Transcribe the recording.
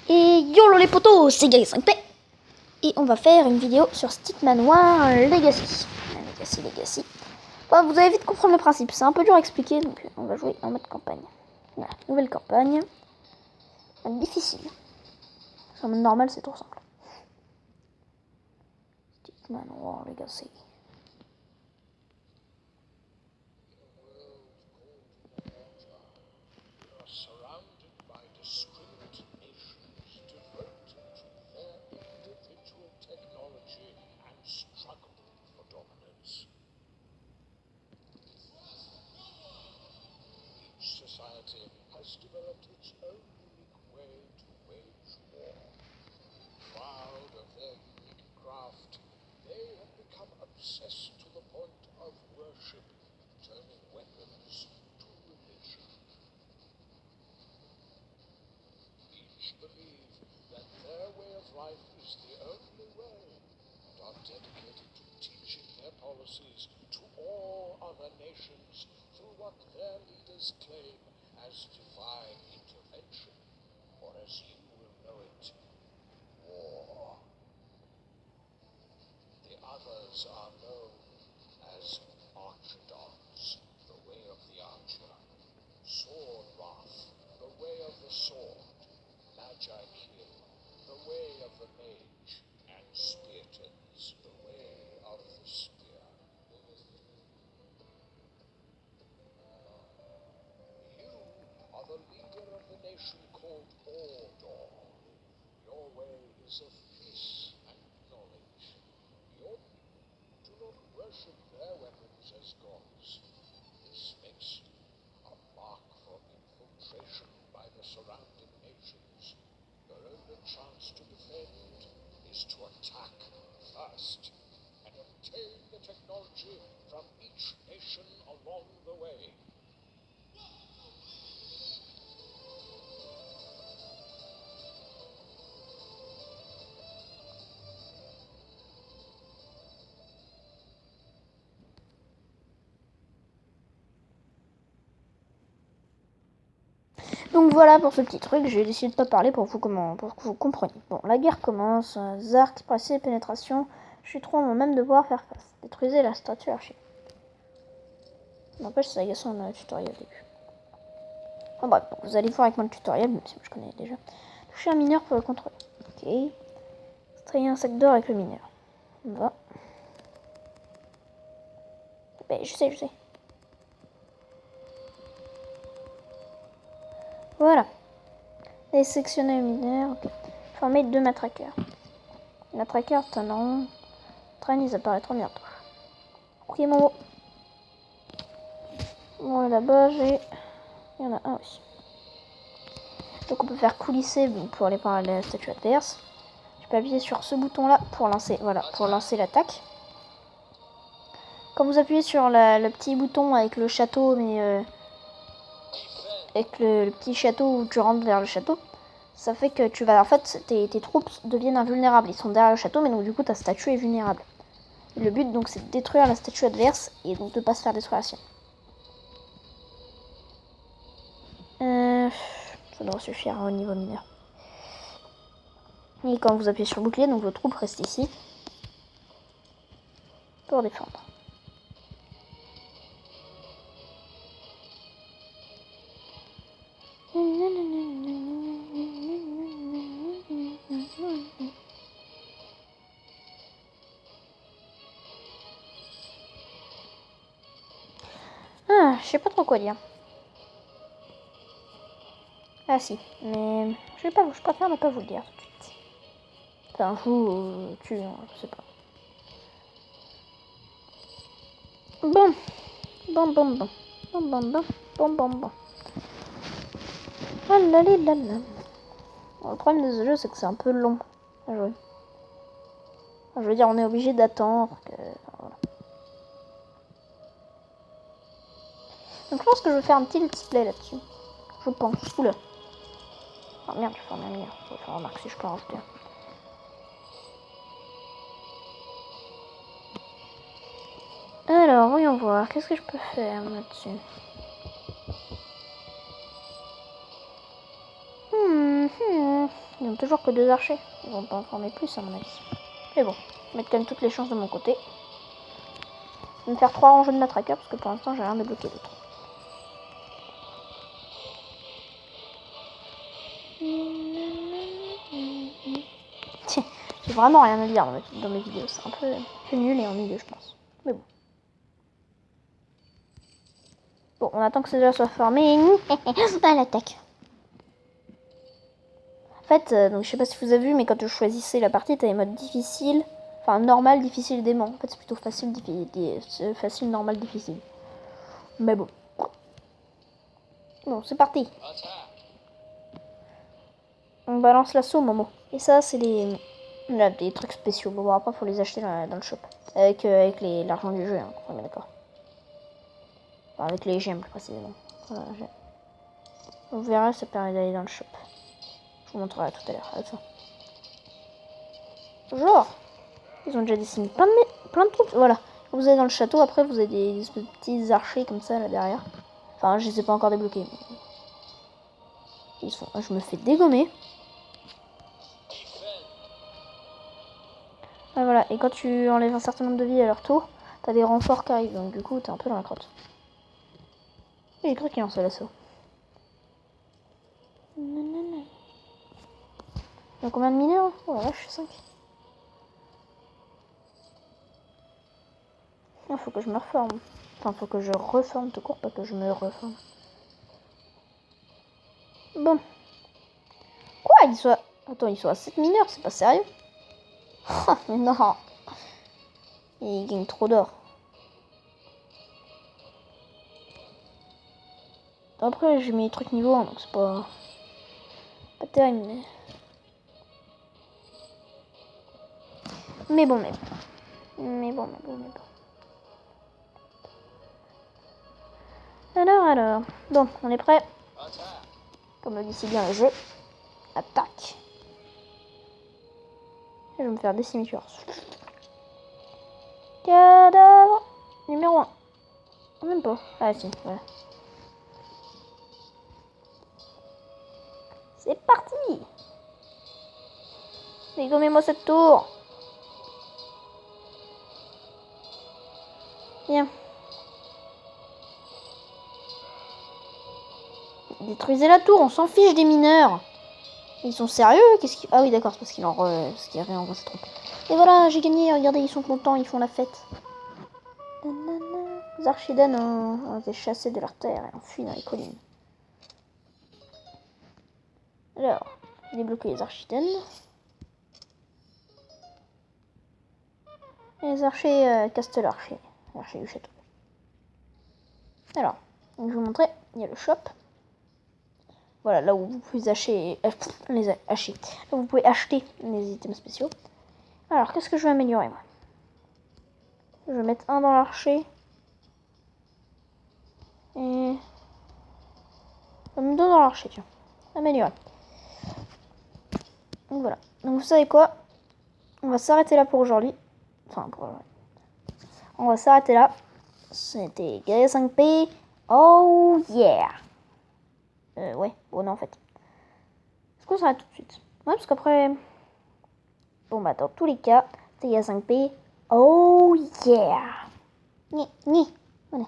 Et YOLO les potos, c'est Gaël5P. Et on va faire une vidéo sur Stick Manoir Legacy. Legacy. Bon, vous allez vite comprendre le principe, c'est un peu dur à expliquer, donc on va jouer en mode campagne. Voilà, nouvelle campagne. Difficile. En mode normal, c'est trop simple. Stick Manoir Legacy. Society has developed its own unique way to wage war. Proud of their unique craft, they have become obsessed to the point of worship, turning weapons to religion. Each believe that their way of life is the only way, and are dedicated to teaching their policies to all other nations through what their leaders claim as divine intervention, or as you will know it, war. The others are known as Archidons, the way of the archer, Sword Wrath, the way of the sword, Magi Kill, the way of the mage, and Speartons, the way of the spear. You are the leader of the nation called Ordor. Your way is of peace and knowledge. Your do not worship their weapons as gods. This makes you a mark for infiltration by the surrounding nations. Your only chance to defend is to attack first and obtain the technology from each nation along the way. Donc voilà pour ce petit truc, j'ai décidé de pas parler pour que vous compreniez. Bon, la guerre commence, Zark, passé, pénétration, je suis trop à mon même devoir faire face. Détruisez la statue archi. N'empêche, c'est agaçant le tutoriel au début. Enfin bref, donc vous allez voir avec moi le tutoriel, même si je connais déjà. Toucher un mineur pour le contrôler. Ok. Extraire un sac d'or avec le mineur. On va. Ben, je sais. Voilà. Et sectionner le mineur. Ok. Former 2 matraqueurs. Les matraqueurs tenant. Traîne, ils apparaîtront bientôt. Ok, mon mot. Bon, là-bas, j'ai. Il y en a un aussi. Donc, on peut faire coulisser pour aller par la statue adverse. Je peux appuyer sur ce bouton-là pour lancer. Voilà, pour lancer l'attaque. Quand vous appuyez sur le petit bouton avec le château, mais avec le petit château où tu rentres vers le château, ça fait que tu vas. En fait, tes troupes deviennent invulnérables. Ils sont derrière le château, mais donc du coup, ta statue est vulnérable. Et le but, donc, c'est de détruire la statue adverse et donc de pas se faire détruire la sienne. Ça devrait suffire au niveau mineur. Et quand vous appuyez sur le bouclier, donc vos troupes restent ici pour défendre. Ah, je sais pas trop quoi dire. Ah si, mais je préfère ne pas vous le dire tout de suite. Enfin, vous, je sais pas. Bon. Ah là là là là. Bon, le problème de ce jeu, c'est que c'est un peu long à jouer. Enfin, je veux dire, on est obligé d'attendre que... Enfin, voilà. Donc je pense que je vais faire un petit let's play là-dessus. Je pense. Oula. Ah merde, je vais faire ma lumière. Je vais faire remarquer si je peux en rajouter. Alors, voyons voir. Qu'est-ce que je peux faire là-dessus? Ils n'ont toujours que 2 archers. Ils vont pas en former plus à mon avis. Mais bon, mettre quand même toutes les chances de mon côté. Je vais me faire 3 rangées de matraqueurs parce que pour l'instant j'ai rien débloqué d'autre. Tiens, j'ai vraiment rien à dire dans mes vidéos. C'est un peu nul et ennuyeux je pense. Mais bon. Bon, on attend que ces deux soit formé. À l'attaque. En fait, donc je sais pas si vous avez vu, mais quand je choisissais la partie, t'avais mode difficile, enfin normal, difficile, dément. En fait, c'est plutôt facile, facile, normal, difficile. Mais bon. Bon, c'est parti. On balance l'assaut, Momo. Et ça, c'est des trucs spéciaux. Bon, après, faut les acheter dans le shop. Avec l'argent du jeu, hein. On est d'accord. Enfin, avec les gemmes, plus précisément. Voilà, on verra, ça permet d'aller dans le shop. Je vous montrerai tout à l'heure, à la fin. Genre, ils ont déjà dessiné plein de trucs. Voilà. Quand vous allez dans le château, après, vous avez des petits archers comme ça, là, derrière. Enfin, je les ai pas encore débloqués. Mais je me fais dégommer. Ah, voilà. Et quand tu enlèves un certain nombre de vie à leur tour, t'as des renforts qui arrivent. Donc, du coup, t'es un peu dans la crotte. Et j'ai cru qu'il lançait l'assaut. Il y a combien de mineurs? Oh la vache, 5. Il faut que je me reforme. Enfin, faut que je reforme tout court, pas que je me reforme. Bon. Quoi? Attends, ils sont à 7 mineurs, c'est pas sérieux? Oh, mais non. Et ils gagnent trop d'or. Après, j'ai mis les trucs niveau 1, donc c'est pas terrible. Mais bon. Alors. Bon, on est prêt. Comme le dit si bien le jeu. Attaque. Et je vais me faire décimer sur. Cadavre. Numéro 1. Même pas. Ah si, voilà. C'est parti. Dégommez-moi cette tour. Bien. Détruisez la tour, on s'en fiche des mineurs. Ils sont sérieux? Ah oui, d'accord, c'est parce qu'il réenvoie ses troupes. Et voilà, j'ai gagné, regardez, ils sont contents, ils font la fête. Les Archidènes ont été chassés de leur terre et ont fui dans les collines. Alors, j'ai débloqué les Archidènes. Et les archers Castelarcher, l'archer du château. Alors, je vais vous montrer, il y a le shop. Voilà, là où vous pouvez acheter Là où vous pouvez acheter les items spéciaux. Alors, qu'est-ce que je vais améliorer, moi? Je vais mettre un dans l'archer. Et... Même deux dans l'archer, tiens. Améliorer. Donc voilà. Donc vous savez quoi? On va s'arrêter là pour aujourd'hui. Enfin, pour aujourd'hui. On va s'arrêter là. C'était Guerrier 5P. Oh yeah! Ouais. Bon, non, en fait. Est-ce qu'on s'arrête tout de suite? Ouais, parce qu'après... Bon, bah, dans tous les cas, c'est Guerrier 5P. Oh yeah! Voilà.